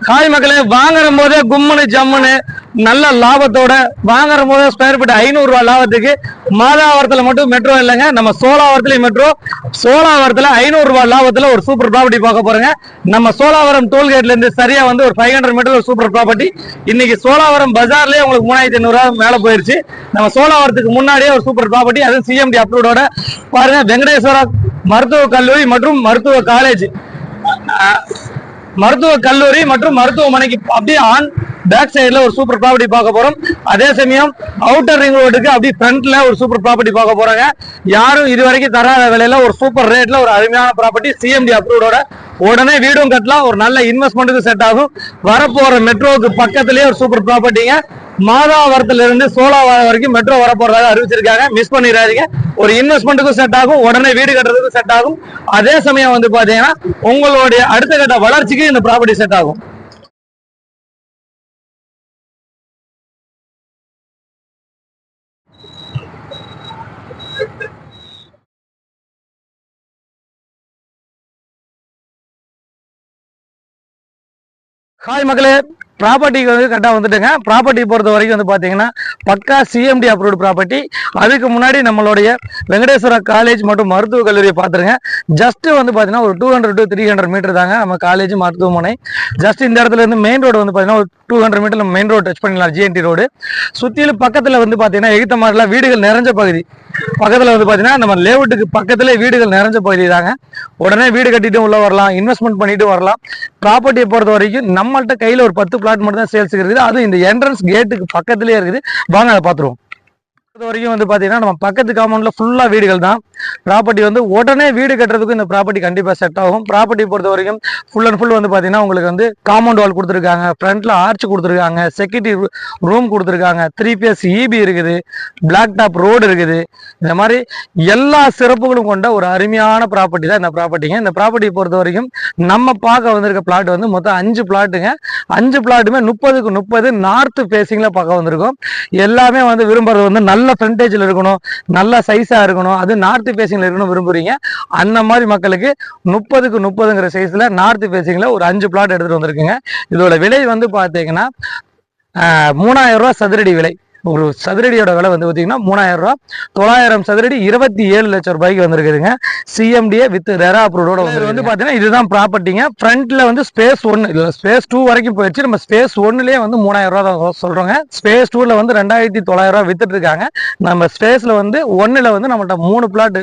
Hi மக்களே, வாங்குற போதே கும்முனு ஜம்முன்னு நல்ல லாபத்தோட வாங்குற போதே ஸ்கொயர் ஃபீட் 500 ரூபாய் லாபத்துக்கு மாதாவரத்துல மட்டும் மெட்ரோ இல்லைங்க, நம்ம சோழாவரத்துலயும் மெட்ரோ. சோழாவரத்துல 500 ரூபாய் லாபத்துல ஒரு சூப்பர் ப்ராப்பர்ட்டி பார்க்க போறேங்க. நம்ம சோழாவரம் டோல்கேட்ல இருந்து சரியா வந்து ஒரு 500 மீட்டர் ஒரு சூப்பர் ப்ராப்பர்ட்டி. இன்னைக்கு சோழாவரம் பஜார்லயே உங்களுக்கு 3500 ரூபாய் மேல போயிருச்சு. நம்ம சோழாவரத்துக்கு முன்னாடியே ஒரு சூப்பர் ப்ராப்பர்ட்டி, அதுவும் சிஎம்டி அப்ரூவோட பாருங்க. வெங்கடேஸ்வரா மருத்துவ கல்லூரி மற்றும் மருத்துவ காலேஜ், மருத்துவ கல்லூரி மற்றும் மருத்துவமனைக்கு அப்படியே ஆன் பேக் சைடுல ஒரு சூப்பர் ப்ராப்பர்ட்டி பார்க்க போறோம். அதே சமயம் அவுட்டர் ரிங் ரோடுக்கு அப்படியே ஃப்ரண்ட்ல ஒரு சூப்பர் ப்ராப்பர்ட்டி பார்க்க போறாங்க. யாரும் இதுவரைக்கும் தராத விலையில ஒரு சூப்பர் ரேட்ல ஒரு அருமையான ப்ராப்பர்ட்டி, சிஎம்டி அப்ரூவோட. உடனே வீடும் கட்டலாம், ஒரு நல்ல இன்வெஸ்ட்மெண்ட்டுக்கு செட் ஆகும். வரப்போற மெட்ரோவுக்கு பக்கத்திலேயே ஒரு சூப்பர் ப்ராப்பர்ட்டிங்க. மாதாவரத்துல இருந்து சோழாவரம் வரைக்கும் மெட்ரோ வரப்போறதாக அறிவிச்சிருக்காங்க. மிஸ் பண்ணிடாதீங்க. ஒரு இன்வெஸ்ட்மெண்ட்டுக்கும் செட் ஆகும், உடனே வீடு கட்டுறதுக்கும் செட் ஆகும். அதே சமயம் வந்து பாத்தீங்கன்னா உங்களுடைய அடுத்த கட்ட வளர்ச்சிக்கு இந்த ப்ராப்பர்ட்டி செட் ஆகும். ஹாய் மக்களே, ப்ராப்பர்ட்டிக்கு வந்து கரெக்டாக வந்துட்டுங்க. ப்ராப்பர்ட்டி பொறுத்த வரைக்கும் வந்து பார்த்தீங்கன்னா பக்கா சிஎம்டி அப்ரூவ்டு ப்ராப்பர்ட்டி. அதுக்கு முன்னாடி நம்மளுடைய வெங்கடேஸ்வரா காலேஜ் மற்றும் மருத்துவக் கல்லூரியை பார்த்துருங்க. ஜஸ்ட் வந்து பார்த்தீங்கன்னா ஒரு 200 to 300 மீட்டர் தாங்க நம்ம காலேஜ் மருத்துவமனை. ஜஸ்ட் இந்த இடத்துல இருந்து மெயின் ரோடு வந்து பார்த்தீங்கன்னா ஒரு 200 மீட்டர் நம்ம மெயின் ரோடு டச் பண்ணிடலாம், ஜிஎன்டி ரோடு. சுற்றிலும் பக்கத்தில் வந்து பார்த்தீங்கன்னா எகித்த மாதிரிலாம் வீடுகள் நிறைஞ்ச பகுதி. பக்கத்தில் வந்து பார்த்தீங்கன்னா நம்ம லேஅவுட்டுக்கு பக்கத்துல வீடுகள் நிறைஞ்ச பகுதி தாங்க. உடனே வீடு கட்டிட்டு உள்ள வரலாம், இன்வெஸ்ட்மெண்ட் பண்ணிட்டு வரலாம். ப்ராப்பர்ட்டியை பொறுத்த வரைக்கும் நம்மள்ட்ட கையில் ஒரு 10 பிளாட் மட்டும் தான் சேல்ஸுக்கு இருக்குது. அதுவும் இந்த என்ட்ரன்ஸ் கேட்டுக்கு பக்கத்துலேயே இருக்குது. வாங்க அதை பார்த்துருவோம். வரைக்கும் வந்து பார்த்தீங்கன்னா நம்ம பக்கத்து காம்பவுண்டில் ஃபுல்லாக வீடுகள் தான். ப்ராப்பர்ட்டி வந்து உடனே வீடு கட்டுறதுக்கு இந்த ப்ராப்பர்ட்டி கண்டிப்பாக செட் ஆகும். ப்ராப்பர்ட்டி பொறுத்த வரைக்கும் ஃபுல் அண்ட் ஃபுல் வந்து பார்த்தீங்கன்னா உங்களுக்கு வந்து காம்பவுண்ட் வால் கொடுத்துருக்காங்க, ஃப்ரண்ட்டில் ஆர்ச் கொடுத்துருக்காங்க, செக்யூரிட்டி ரூம் கொடுத்துருக்காங்க, 3 phase EB இருக்குது, பிளாக் டாப் ரோடு இருக்குது. இந்த மாதிரி எல்லா சிறப்புகளும் கொண்ட ஒரு அருமையான ப்ராப்பர்ட்டி தான் இந்த ப்ராப்பர்ட்டிங்க. இந்த ப்ராப்பர்ட்டி பொறுத்த வரைக்கும் நம்ம பார்க்க வந்திருக்க பிளாட் வந்து மொத்தம் 5 பிளாட்டுங்க. 5 பிளாட்டுமே 30க்கு 30 நார்த் ஃபேஸிங்கில் பார்க்க வந்திருக்கும். எல்லாமே வந்து விரும்புறது வந்து நல்ல ஃப்ரண்டேஜில் இருக்கணும், நல்ல சைஸாக இருக்கணும், அது நார்த் ஃபேஸிங்கில் இருக்கணும் விரும்புறீங்க. அந்த மாதிரி மக்களுக்கு 30க்கு 30ங்கிற சைஸில் நார்த் ஃபேஸிங்கில் ஒரு 5 பிளாட் எடுத்துகிட்டு வந்திருக்குங்க. இதோட விலை வந்து பார்த்தீங்கன்னா 3000 ரூபா சதுரடி விலை. ஒரு சதுரடியோட விலை வந்து பார்த்தீங்கன்னா 3000 ரூபா. 900 சதுரடி 27 லட்சம் ரூபாய்க்கு வந்திருக்குதுங்க. சிஎம்டிஏ வித் ரெரா அப்ரூவோட வந்து பார்த்தீங்கன்னா இதுதான் ப்ராப்பர்ட்டிங்க. ஃப்ரண்ட்ல வந்து ஸ்பேஸ் 1 இல்லை ஸ்பேஸ் 2 வரைக்கும் போயிடுச்சு. நம்ம ஸ்பேஸ் 1லேயே வந்து 3000 ரூபா தான் சொல்றோங்க. ஸ்பேஸ் 2ல வந்து 2900 ரூபா வித்துட்டு இருக்காங்க. நம்ம ஸ்பேஸ்ல வந்து 1ல வந்து நம்மள்ட்ட 3 பிளாட்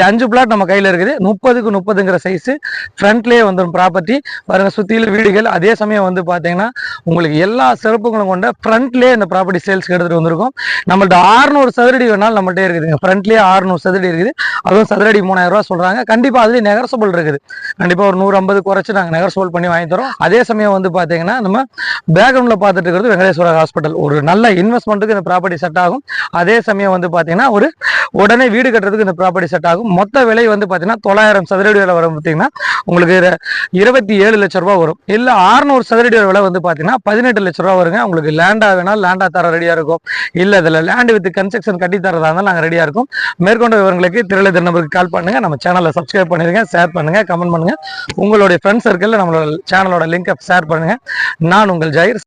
5 பிளாட் நம்ம கையில் இருக்குது. 30க்கு 30ங்கிற சைஸ் ஃப்ரண்ட்லேயே வந்துடும் ப்ராப்பர்ட்டி. பாருங்க, சுற்றில வீடுகள். அதே சமயம் வந்து பார்த்தீங்கன்னா உங்களுக்கு எல்லா சிறப்புகளும் கொண்ட ஃப்ரண்ட்லேயே இந்த ப்ராப்பர்ட்டி சேல்ஸ் எடுத்துட்டு வந்திருக்கும். நம்மள்ட்ட 600 சதுரடி வேணாலும் நம்மள்ட்டே இருக்குதுங்க. ஃப்ரண்ட்லயே 600 சதுரடி இருக்குது. அதுவும் சதுரடி 3000 ரூபா சொல்றாங்க. கண்டிப்பா அதுலயும் நெகர்சபிள் இருக்குது. கண்டிப்பா ஒரு 150 குறைச்சு நாங்கள் நெகர்சபிள் பண்ணி வாங்கி தரோம். அதே சமயம் வந்து பாத்தீங்கன்னா நம்ம பேக்ரவுண்ட்ல பார்த்துட்டு இருக்கிறது வெங்கடேஸ்வரா ஹாஸ்பிட்டல். ஒரு நல்ல இன்வெஸ்ட்மெண்ட்டுக்கு இந்த ப்ராப்பர்ட்டி செட் ஆகும். அதே சமயம் வந்து பாத்தீங்கன்னா ஒரு உடனே வீடு கட்டுறதுக்கு இந்த ப்ராப்பர்ட்டி செட் ஆகும். மொத்த விலை வந்து பாத்தீங்கன்னா 900 சதுரடி விலை வரும். பார்த்தீங்கன்னா உங்களுக்கு 27 லட்சம் ரூபா வரும். இல்ல 600 சதுரடி விலை வந்து பாத்தீங்கன்னா 18 லட்சம் ரூபா வருங்க. உங்களுக்கு லேண்டா வேணாலும் லேண்டா தர ரெடியா இருக்கும். இல்ல இதுல லேண்ட் வித் கன்ஸ்ட்ரக்ஷன் கட்டி தரதா இருந்தாலும் நாங்க ரெடியா இருக்கோம். மேற்கொண்ட விவரங்களுக்கு திரளை நம்பருக்கு கால் பண்ணுங்க. நம்ம சேனலை சப்ஸ்கிரைப் பண்ணிருங்க, ஷேர் பண்ணுங்க, கமெண்ட் பண்ணுங்க. உங்களுடைய ஃப்ரெண்ட்ஸ் சர்க்கிள்ல நம்மளோட சேனலோட லிங்கை ஷேர் பண்ணுங்க. நான் உங்கள் ஜாயிர்.